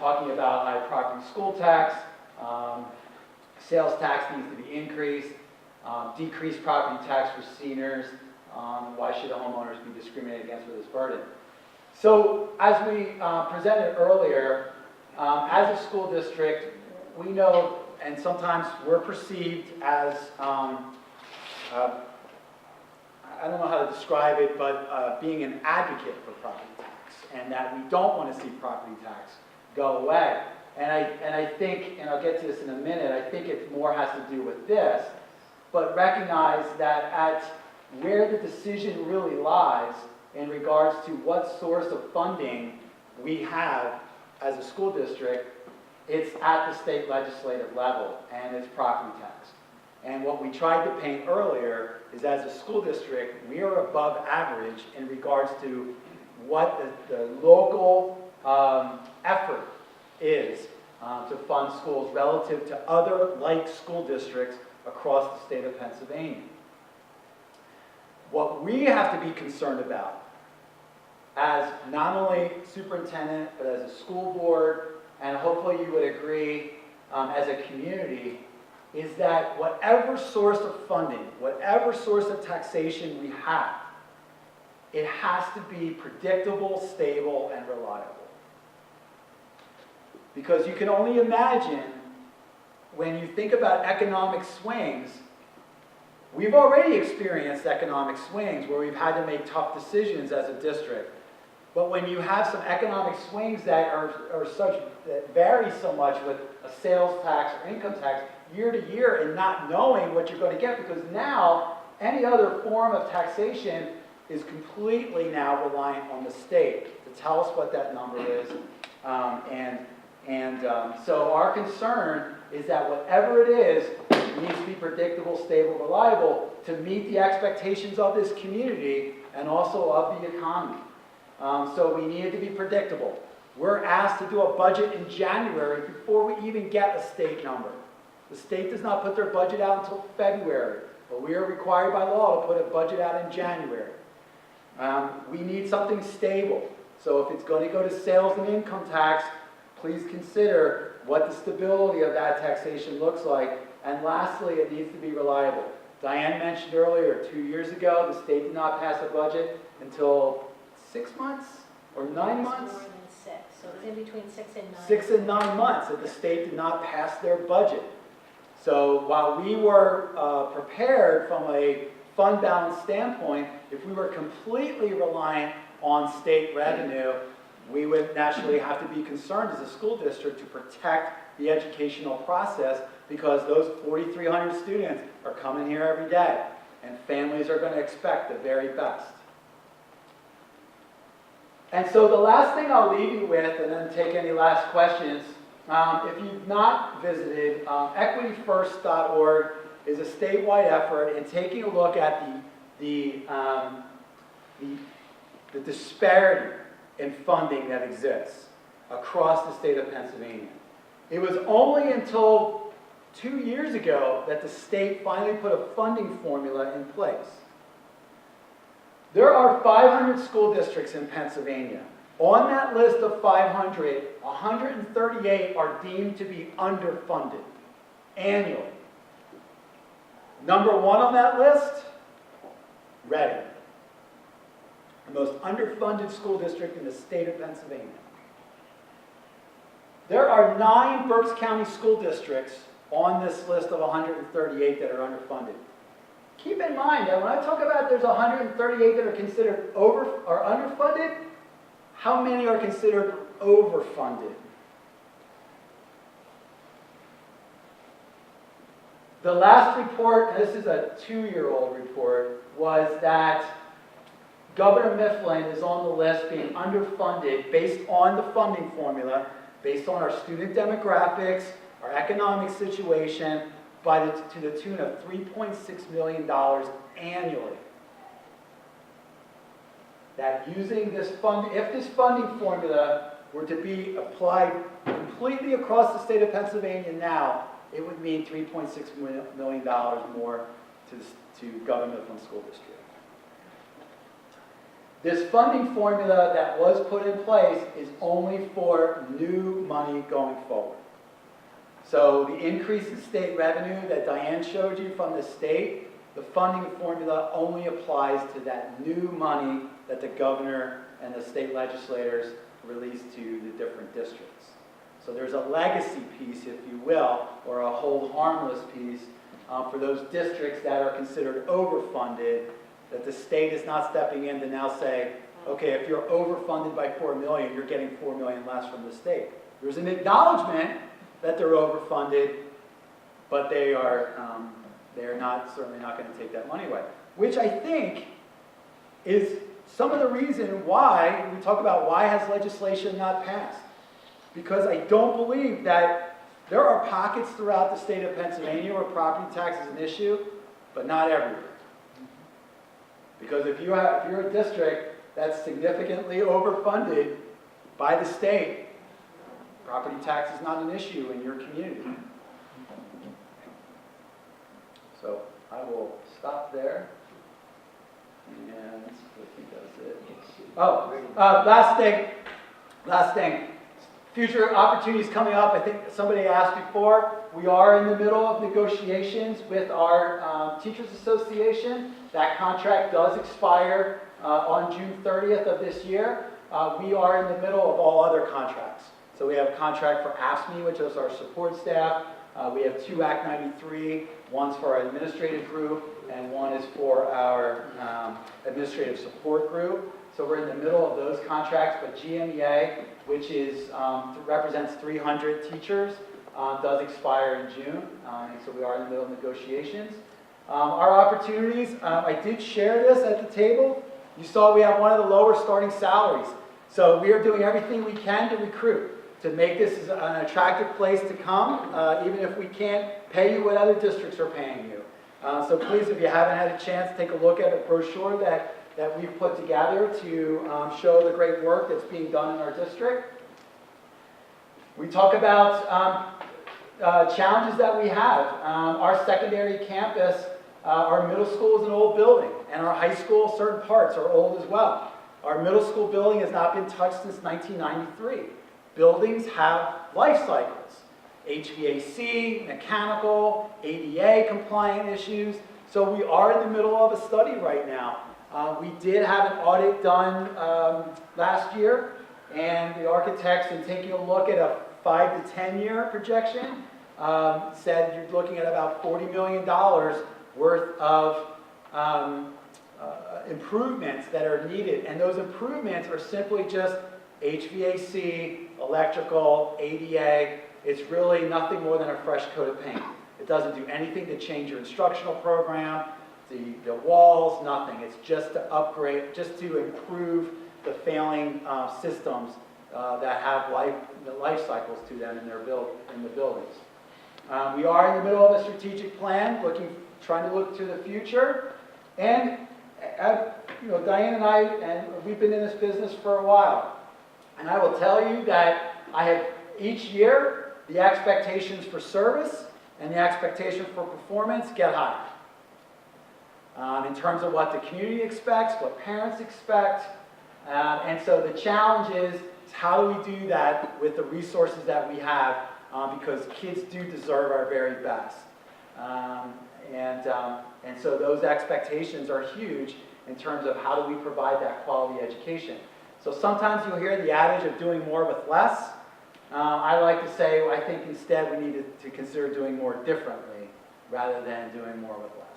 talking about high property school tax, sales tax needs to be increased, decreased property tax for seniors, why should the homeowners be discriminated against with this burden? So as we presented earlier, as a school district, we know, and sometimes we're perceived as, I don't know how to describe it, but being an advocate for property tax, and that we don't want to see property tax go away. And I think, and I'll get to this in a minute, I think it more has to do with this, but recognize that at where the decision really lies in regards to what source of funding we have as a school district, it's at the state legislative level, and it's property tax. And what we tried to paint earlier is, as a school district, we are above average in regards to what the local effort is to fund schools relative to other like school districts across the state of Pennsylvania. What we have to be concerned about, as not only superintendent, but as a school board, and hopefully you would agree as a community, is that whatever source of funding, whatever source of taxation we have, it has to be predictable, stable, and reliable. Because you can only imagine, when you think about economic swings, we've already experienced economic swings where we've had to make tough decisions as a district. But when you have some economic swings that that vary so much with a sales tax or income tax year to year, and not knowing what you're going to get, because now any other form of taxation is completely now reliant on the state to tell us what that number is. So our concern is that whatever it is, it needs to be predictable, stable, reliable to meet the expectations of this community and also of the economy. So we need it to be predictable. We're asked to do a budget in January before we even get a state number. The state does not put their budget out until February, but we are required by law to put a budget out in January. We need something stable. So if it's going to go to sales and income tax, please consider what the stability of that taxation looks like. And lastly, it needs to be reliable. Diane mentioned earlier, 2 years ago, the state did not pass a budget until 6 months or 9 months? More than 6, so it's in between 6 and 9. 6 and 9 months that the state did not pass their budget. So while we were prepared from a fund balance standpoint, if we were completely reliant on state revenue, we would naturally have to be concerned as a school district to protect the educational process, because those 4,300 students are coming here every day, and families are going to expect the very best. And so the last thing I'll leave you with, and then take any last questions, if you've not visited, equityfirst.org is a statewide effort in taking a look at the disparity in funding that exists across the state of Pennsylvania. It was only until 2 years ago that the state finally put a funding formula in place. There are 500 school districts in Pennsylvania. On that list of 500, 138 are deemed to be underfunded annually. Number 1 on that list, Reading, the most underfunded school district in the state of Pennsylvania. There are 9 Berks County school districts on this list of 138 that are underfunded. Keep in mind that when I talk about there's 138 that are considered over or underfunded, how many are considered overfunded? The last report, and this is a 2-year-old report, was that Governor Mifflin is on the list being underfunded based on the funding formula, based on our student demographics, our economic situation, to the tune of $3.6 million annually. That using this if this funding formula were to be applied completely across the state of Pennsylvania now, it would mean $3.6 million more to Governor Mifflin School District. This funding formula that was put in place is only for new money going forward. So the increase in state revenue that Diane showed you from the state, the funding formula only applies to that new money that the governor and the state legislators release to the different districts. So there's a legacy piece, if you will, or a hold harmless piece for those districts that are considered overfunded, that the state is not stepping in to now say, okay, if you're overfunded by $4 million, you're getting $4 million less from the state. There's an acknowledgement that they're overfunded, but they are certainly not going to take that money away. Which I think is some of the reason why we talk about why has legislation not passed. Because I don't believe that there are pockets throughout the state of Pennsylvania where property tax is an issue, but not everywhere. Because if you're a district that's significantly overfunded by the state, property tax is not an issue in your community. So I will stop there. And I think that's it. Oh, last thing. Future opportunities coming up. I think somebody asked before. We are in the middle of negotiations with our Teachers Association. That contract does expire on June 30th of this year. We are in the middle of all other contracts. So we have a contract for AFSCME, which is our support staff. We have 2 Act 93. One's for our administrative group, and one is for our administrative support group. So we're in the middle of those contracts, but GMEA, which represents 300 teachers, does expire in June, and so we are in the middle of negotiations. Our opportunities, I did share this at the table. You saw we have one of the lower starting salaries. So we are doing everything we can to recruit, to make this an attractive place to come, even if we can't pay you what other districts are paying you. So please, if you haven't had a chance, take a look at a brochure that we've put together to show the great work that's being done in our district. We talk about challenges that we have. Our secondary campus, our middle school is an old building, and our high school, certain parts are old as well. Our middle school building has not been touched since 1993. Buildings have life cycles. HVAC, mechanical, ADA compliant issues. So we are in the middle of a study right now. We did have an audit done last year, and the architects, in taking a look at a 5 to 10 year projection, said you're looking at about $40 million worth of improvements that are needed. And those improvements are simply just HVAC, electrical, ADA. It's really nothing more than a fresh coat of paint. It doesn't do anything to change your instructional program, the walls, nothing. It's just to upgrade, just to improve the failing systems that have life cycles to them in the buildings. We are in the middle of a strategic plan, trying to look to the future. And Diane and I, we've been in this business for a while. And I will tell you that I have each year the expectations for service and the expectation for performance get higher. In terms of what the community expects, what parents expect. And so the challenge is how do we do that with the resources that we have, because kids do deserve our very best. And so those expectations are huge in terms of how do we provide that quality education. So sometimes you'll hear the adage of doing more with less. I like to say, I think instead we need to consider doing more differently rather than doing more with less.